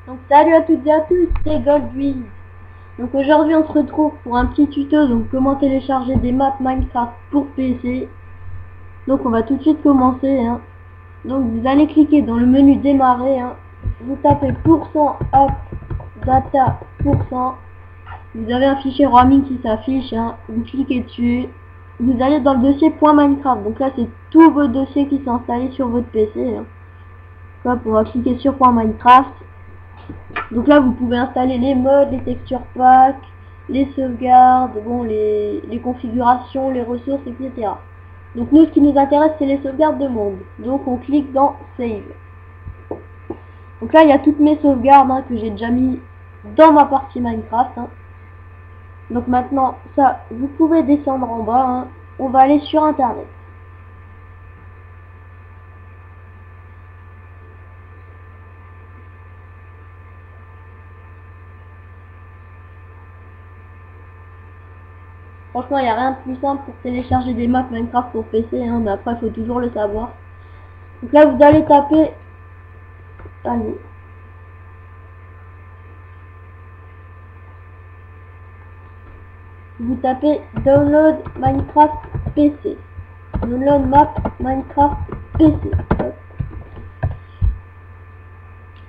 Donc salut à toutes et à tous, c'est Goldwiz. Donc aujourd'hui on se retrouve pour un petit tuto, donc comment télécharger des maps Minecraft pour PC. Donc on va tout de suite commencer. Donc vous allez cliquer dans le menu démarrer. Vous tapez %app data %. Vous avez un fichier roaming qui s'affiche. Vous cliquez dessus. Vous allez dans le dossier .minecraft. Donc là c'est tous vos dossiers qui sont installés sur votre PC. Hop, on va cliquer sur .minecraft. Donc là vous pouvez installer les mods, les texture packs, les sauvegardes, bon les configurations, les ressources, etc. Donc nous ce qui nous intéresse c'est les sauvegardes de monde. Donc on clique dans Save. Donc là il y a toutes mes sauvegardes que j'ai déjà mis dans ma partie Minecraft. Donc maintenant ça vous pouvez descendre en bas. On va aller sur internet. Franchement, il n'y a rien de plus simple pour télécharger des maps Minecraft pour PC, mais après, il faut toujours le savoir. Donc là, vous allez taper... Allez. Vous tapez Download Minecraft PC. Download map Minecraft PC. Hop.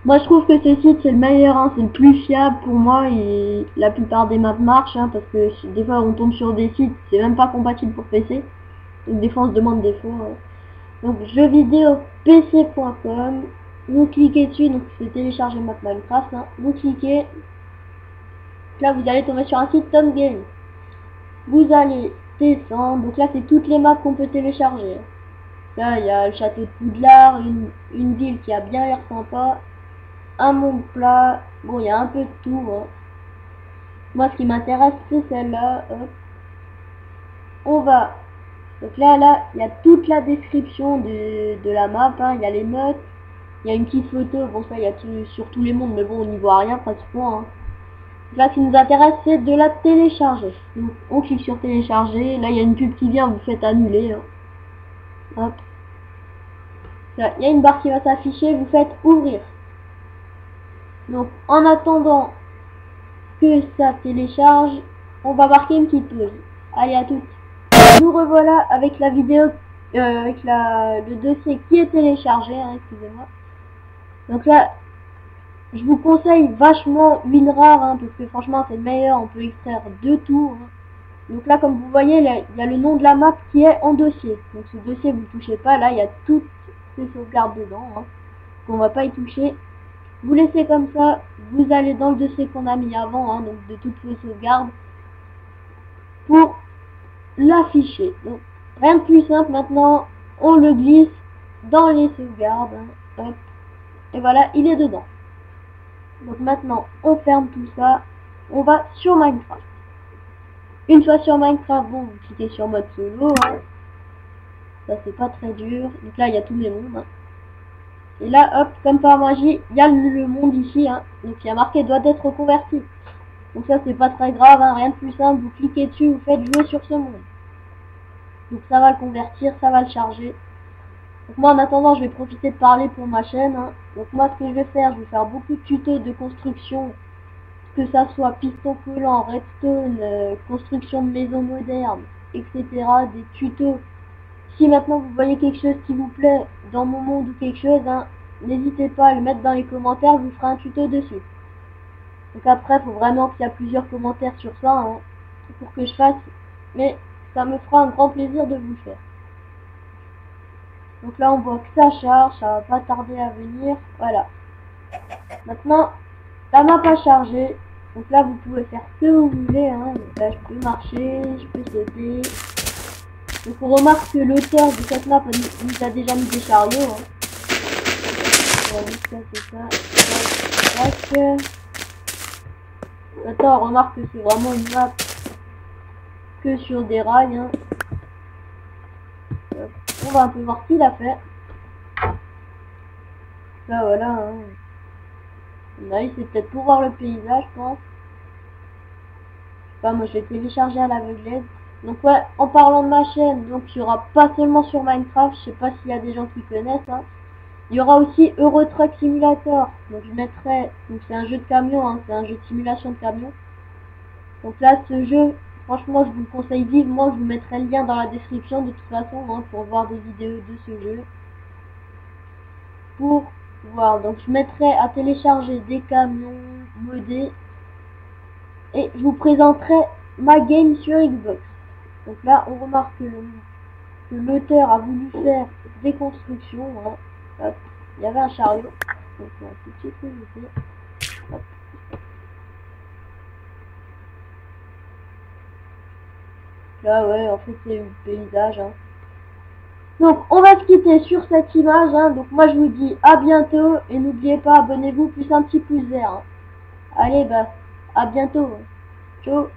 Moi, je trouve que ce site, c'est le meilleur, c'est le plus fiable pour moi, et la plupart des maps marchent, parce que des fois, on tombe sur des sites, c'est même pas compatible pour PC. Donc des fois, on se demande des fois... Donc jeuxvideo-pc.com, vous cliquez dessus, donc c'est télécharger map Minecraft, vous cliquez, là vous allez tomber sur un site Tom Game. Vous allez descendre, donc là c'est toutes les maps qu'on peut télécharger. Là il y a le château de Poudlard, une ville qui a bien l'air sympa, un monde plat, bon il y a un peu de tout. Moi ce qui m'intéresse c'est celle-là. On va... Donc là, il y a toute la description de la map, il y a les notes, il y a une petite photo, bon ça il y a sur tous les mondes, mais bon on n'y voit rien pratiquement. Là ce qui nous intéresse c'est de la télécharger. Donc on clique sur télécharger, là il y a une pub qui vient, vous faites annuler. Hop. Là, il y a une barre qui va s'afficher, vous faites ouvrir. Donc en attendant que ça télécharge, on va marquer une petite pause. Allez à toutes. Nous revoilà avec la vidéo, avec le dossier qui est téléchargé, excusez-moi. Donc là, je vous conseille vachement WinRAR, parce que franchement c'est le meilleur, on peut extraire de tout. Donc là, comme vous voyez, il y a le nom de la map qui est en dossier. Donc ce dossier, vous ne touchez pas, là il y a toutes ces sauvegardes dedans. On va pas y toucher. Vous laissez comme ça, vous allez dans le dossier qu'on a mis avant, donc de toutes vos sauvegardes, pour l'afficher. Donc rien de plus simple, maintenant on le glisse dans les sauvegardes. Hop. Et voilà, il est dedans. Donc maintenant on ferme tout ça, on va sur Minecraft. Une fois sur Minecraft, bon, vous cliquez sur mode solo, ça c'est pas très dur. Donc là il y a tous les mondes. Et là hop, comme par magie, il y a le monde ici, donc il y a marqué doit être reconverti. Donc ça c'est pas très grave, rien de plus simple, vous cliquez dessus, vous faites jouer sur ce monde. Donc ça va le convertir, ça va le charger. Donc moi en attendant je vais profiter de parler pour ma chaîne. Donc moi ce que je vais faire beaucoup de tutos de construction, que ça soit piston collant, redstone, construction de maisons modernes, etc. Des tutos. Si maintenant vous voyez quelque chose qui vous plaît dans mon monde ou quelque chose, n'hésitez pas à le mettre dans les commentaires, je vous ferai un tuto dessus. Donc après il faut vraiment qu'il y ait plusieurs commentaires sur ça pour que je fasse, mais ça me fera un grand plaisir de vous le faire. Donc là on voit que ça charge, ça va pas tarder à venir, voilà. Maintenant la map a chargé, donc là vous pouvez faire ce que vous voulez, donc là je peux marcher, je peux sauter. Donc on remarque que l'auteur de cette map nous a déjà mis des chariots. Ça c'est ça. Maintenant on remarque que c'est vraiment une map que sur des rails. On va un peu voir ce qu'il a fait. Là voilà. Là c'est peut-être pour voir le paysage, je pense. Je sais pas, moi je vais télécharger à l'aveuglette. Donc ouais, en parlant de ma chaîne, donc il y aura pas seulement sur Minecraft, je sais pas s'il y a des gens qui connaissent. Il y aura aussi Euro Truck Simulator. Donc je mettrai, donc c'est un jeu de camion, hein, c'est un jeu de simulation de camion. Donc là, ce jeu, franchement, je vous le conseille vivement. Je vous mettrai le lien dans la description de toute façon, hein, pour voir des vidéos de ce jeu. Pour voir, donc je mettrai à télécharger des camions modés. Et je vous présenterai ma game sur Xbox. Donc là, on remarque que l'auteur a voulu faire des constructions. Hein. Hop. Il y avait un chariot. Donc on va tout de suite le jeter. Hop. Là, ouais, en fait, c'est un paysage. Hein. Donc, on va se quitter sur cette image. Hein. Donc, moi, je vous dis à bientôt. Et n'oubliez pas, abonnez-vous, plus un petit pouce vert. Hein. Allez, bah, à bientôt. Ciao.